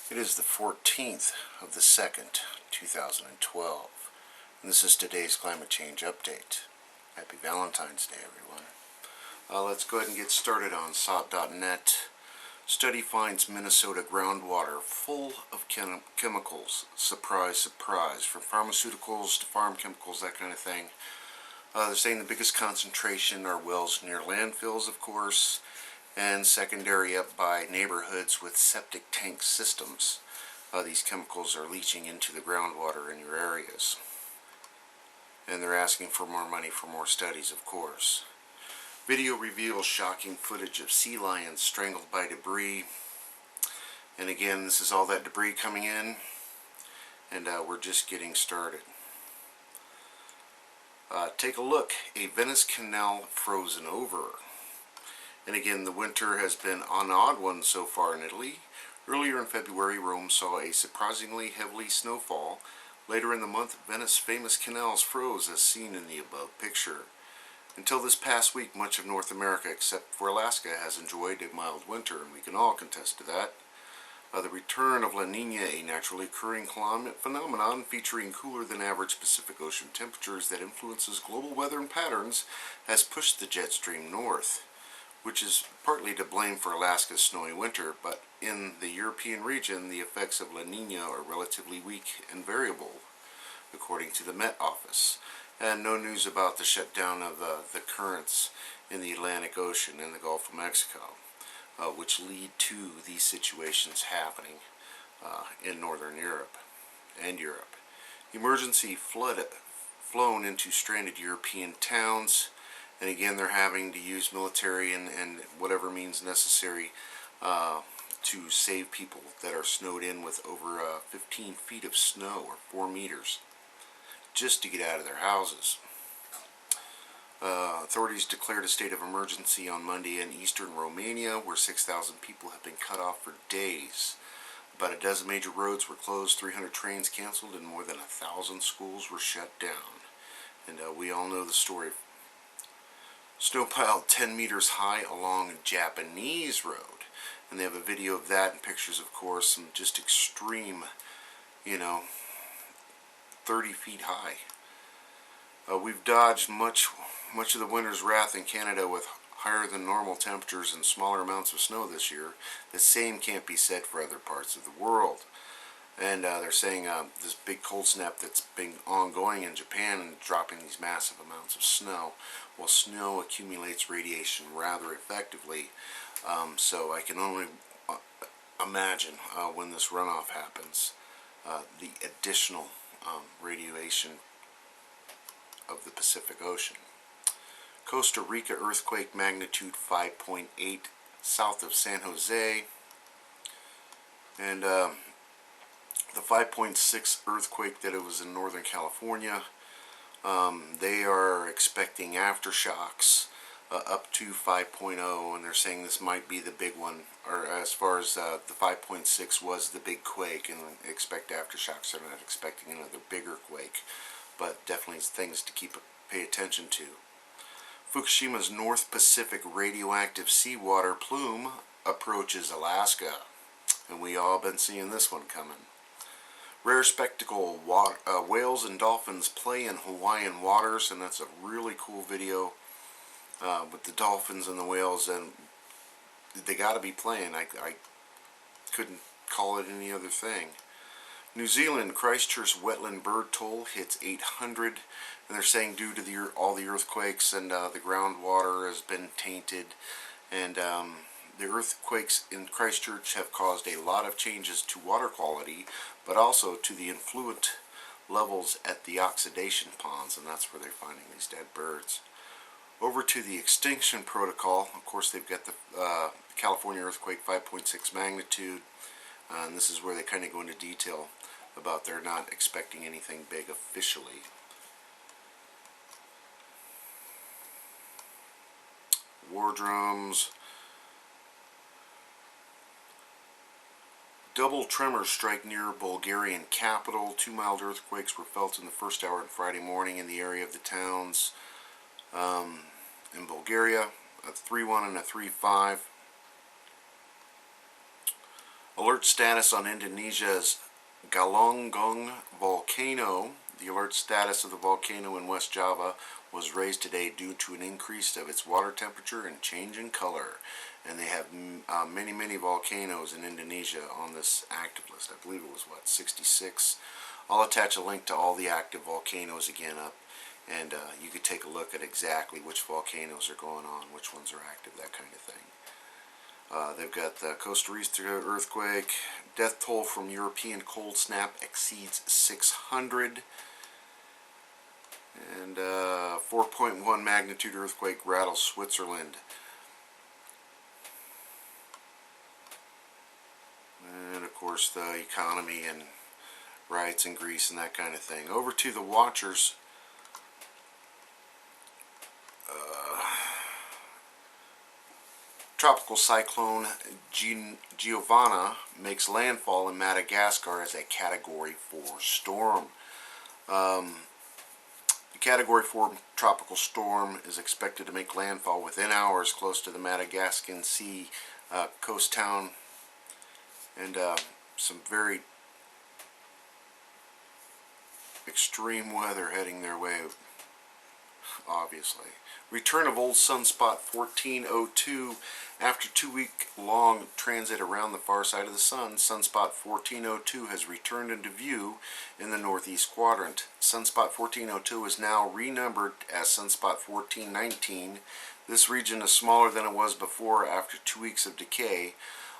It is the 14th of the 2nd, 2012, and this is today's climate change update. Happy Valentine's Day, everyone. Let's go ahead and get started on SOT.net. Study finds Minnesota groundwater full of chemicals. Surprise, surprise. From pharmaceuticals to farm chemicals, that kind of thing. They're saying the biggest concentration are wells near landfills, of course, and secondary up by neighborhoods with septic tank systems. These chemicals are leaching into the groundwater in your areas. And they're asking for more money for more studies, of course. Video reveals shocking footage of sea lions strangled by debris. And again, this is all that debris coming in, and we're just getting started. Take a look. A Venice canal frozen over. And again, the winter has been an odd one so far in Italy. Earlier in February, Rome saw a surprisingly heavy snowfall. Later in the month, Venice's famous canals froze as seen in the above picture. Until this past week, much of North America, except for Alaska, has enjoyed a mild winter, and we can all contest to that. The return of La Nina, a naturally occurring climate phenomenon featuring cooler than average Pacific Ocean temperatures that influences global weather and patterns, has pushed the jet stream north, which is partly to blame for Alaska's snowy winter, but in the European region, the effects of La Nina are relatively weak and variable, according to the Met Office. And no news about the shutdown of the currents in the Atlantic Ocean and the Gulf of Mexico, which lead to these situations happening in Northern Europe and Europe. Emergency flood flown into stranded European towns. And again, they're having to use military and whatever means necessary to save people that are snowed in with over 15 feet of snow, or 4 meters, just to get out of their houses. Authorities declared a state of emergency on Monday in eastern Romania, where 6,000 people have been cut off for days. About a dozen major roads were closed, 300 trains canceled, and more than 1,000 schools were shut down. And we all know the story. Snow piled 10 meters high along a Japanese road. And they have a video of that and pictures, of course, some just extreme, 30 feet high. We've dodged much of the winter's wrath in Canada with higher than normal temperatures and smaller amounts of snow this year. The same can't be said for other parts of the world. And they're saying this big cold snap that's been ongoing in Japan and dropping these massive amounts of snow. Well, snow accumulates radiation rather effectively, so I can only imagine when this runoff happens, the additional radiation of the Pacific Ocean. Costa Rica earthquake magnitude 5.8 south of San Jose. And the 5.6 earthquake that it was in Northern California, they are expecting aftershocks up to 5.0, and they're saying this might be the big one, or as far as the 5.6 was the big quake, and expect aftershocks. They're not expecting another bigger quake, but definitely things to pay attention to. Fukushima's North Pacific radioactive seawater plume approaches Alaska, and we all been seeing this one coming. Rare spectacle, whales and dolphins play in Hawaiian waters, and that's a really cool video with the dolphins and the whales, and they got to be playing. I couldn't call it any other thing. New Zealand, Christchurch wetland bird toll hits 800, and they're saying due to all the earthquakes and the groundwater has been tainted, and the earthquakes in Christchurch have caused a lot of changes to water quality, but also to the influent levels at the oxidation ponds, and that's where they're finding these dead birds. Over to the extinction protocol. Of course, they've got the California earthquake 5.6 magnitude, and this is where they kind of go into detail about they're not expecting anything big officially. War drums. Double tremors strike near Bulgarian capital. 2 mild earthquakes were felt in the first hour on Friday morning in the area of the towns in Bulgaria. A 3.1 and a 3.5. Alert status on Indonesia's Galunggung volcano. The alert status of the volcano in West Java was raised today due to an increase of its water temperature and change in color. And they have many volcanoes in Indonesia on this active list. I believe it was, 66? I'll attach a link to all the active volcanoes again up, and you could take a look at exactly which volcanoes are going on, which ones are active, that kind of thing. They've got the Costa Rica earthquake. Death toll from European cold snap exceeds 600. And 4.1 magnitude earthquake rattles Switzerland. And of course the economy and riots in Greece and that kind of thing. Over to the watchers. Tropical cyclone Giovanna makes landfall in Madagascar as a Category 4 storm. The Category 4 tropical storm is expected to make landfall within hours close to the Madagascan Sea coast town, and some very extreme weather heading their way, obviously. Return of old sunspot 1402. After 2-week-long transit around the far side of the sun, sunspot 1402 has returned into view in the northeast quadrant. Sunspot 1402 is now renumbered as sunspot 1419. This region is smaller than it was before after 2 weeks of decay.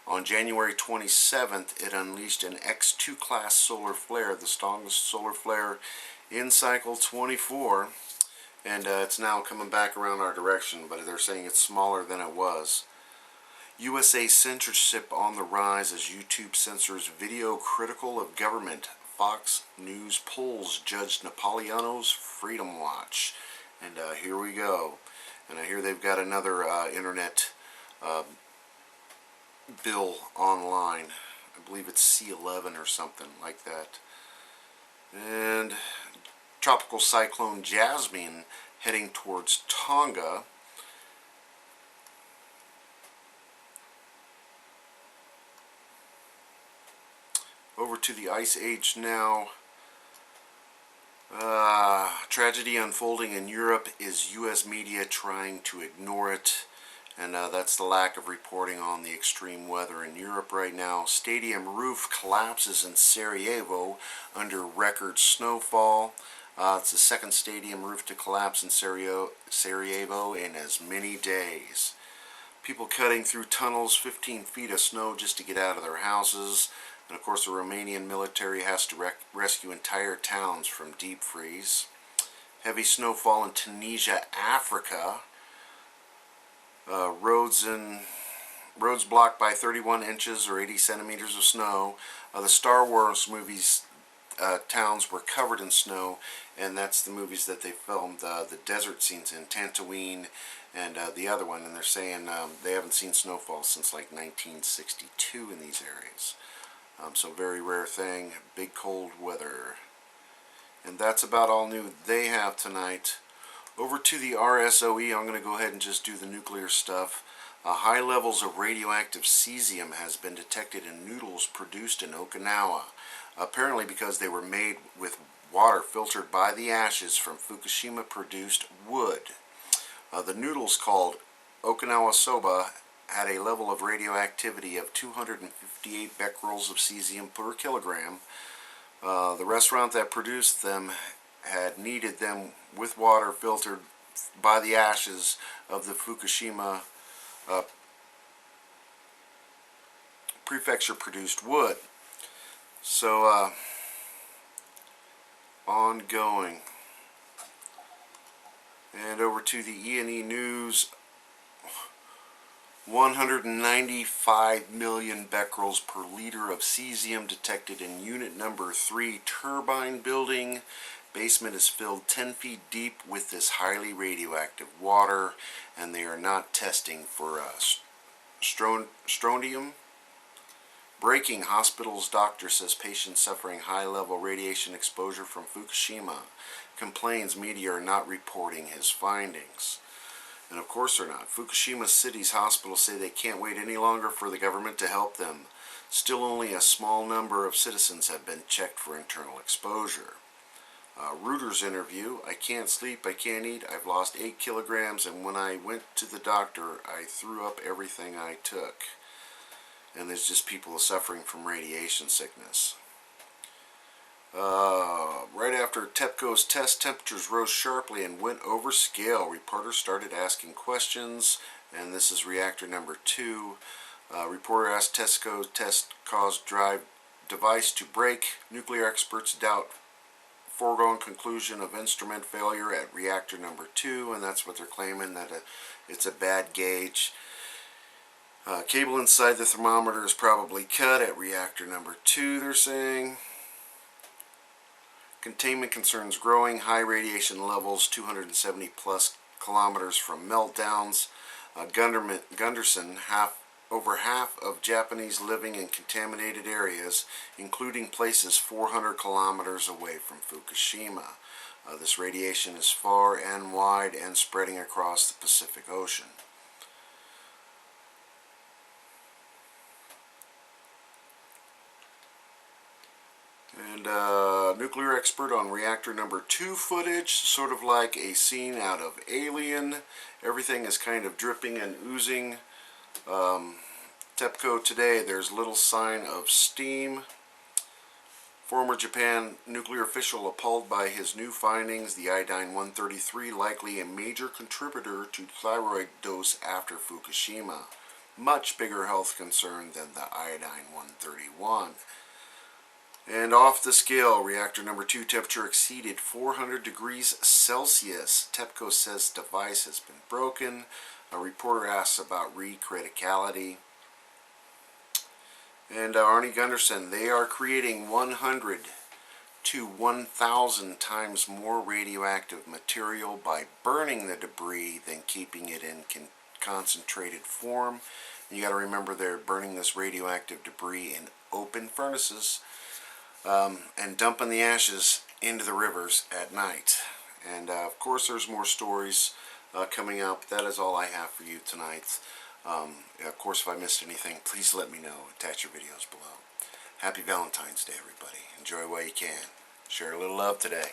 On January 27th, it unleashed an X2 class solar flare, the strongest solar flare in cycle 24. And it's now coming back around our direction, but they're saying it's smaller than it was. USA censorship on the rise as YouTube censors video critical of government. Fox News polls judged Napoleano's Freedom Watch. And here we go. And I hear they've got another internet bill online. I believe it's C11 or something like that. And tropical cyclone Jasmine heading towards Tonga. Over to the Ice Age now. Tragedy unfolding in Europe. Is U.S. media trying to ignore it? And that's the lack of reporting on the extreme weather in Europe right now. Stadium roof collapses in Sarajevo under record snowfall. It's the second stadium roof to collapse in Sarajevo in as many days. People cutting through tunnels, 15 feet of snow just to get out of their houses. And of course the Romanian military has to rescue entire towns from deep freeze. Heavy snowfall in Tunisia, Africa. Roads blocked by 31 inches or 80 centimeters of snow. The Star Wars movies towns were covered in snow, and that's the movies that they filmed the desert scenes in, Tatooine and the other one, and they're saying they haven't seen snowfall since like 1962 in these areas. So very rare thing, big cold weather. And that's about all new they have tonight. Over to the RSOE, I'm going to go ahead and just do the nuclear stuff. High levels of radioactive cesium has been detected in noodles produced in Okinawa, apparently because they were made with water filtered by the ashes from Fukushima-produced wood. The noodles, called Okinawa soba, had a level of radioactivity of 258 becquerels of cesium per kilogram. The restaurant that produced them had kneaded them with water filtered by the ashes of the Fukushima prefecture-produced wood. So, ongoing. And over to the E&E News. 195 million becquerels per liter of cesium detected in unit number 3 turbine building. Basement is filled 10 feet deep with this highly radioactive water, and they are not testing for strontium. Breaking: hospital's doctor says patient suffering high-level radiation exposure from Fukushima complains media are not reporting his findings. And of course they're not. Fukushima City's hospitals say they can't wait any longer for the government to help them. Still only a small number of citizens have been checked for internal exposure. Reuter's interview, I can't sleep, I can't eat, I've lost 8 kilograms, and when I went to the doctor, I threw up everything I took. And there's just people suffering from radiation sickness. Right after TEPCO's test, temperatures rose sharply and went over scale. Reporters started asking questions, and this is reactor number 2. Reporter asked TEPCO's test caused drive device to break. Nuclear experts doubt foregone conclusion of instrument failure at reactor number 2, and that's what they're claiming, that it's a bad gauge. Cable inside the thermometer is probably cut at reactor number 2, they're saying. Containment concerns growing, high radiation levels, 270 plus kilometers from meltdowns. Gunderson, over half of Japanese living in contaminated areas, including places 400 kilometers away from Fukushima. This radiation is far and wide and spreading across the Pacific Ocean. And nuclear expert on reactor number 2 footage, sort of like a scene out of Alien. Everything is kind of dripping and oozing. TEPCO today, there's little sign of steam. Former Japan nuclear official appalled by his new findings, the iodine-133 likely a major contributor to thyroid dose after Fukushima. Much bigger health concern than the iodine-131. And off the scale, reactor number 2 temperature exceeded 400 degrees Celsius. TEPCO says device has been broken. A reporter asks about recriticality. And Arnie Gunderson, they are creating 100 to 1,000 times more radioactive material by burning the debris than keeping it in concentrated form. And you got to remember, they're burning this radioactive debris in open furnaces. And dumping the ashes into the rivers at night. And of course there's more stories coming up. That is all I have for you tonight. Of course, if I missed anything, please let me know. Attach your videos below. Happy Valentine's Day, everybody. Enjoy while you can. Share a little love today.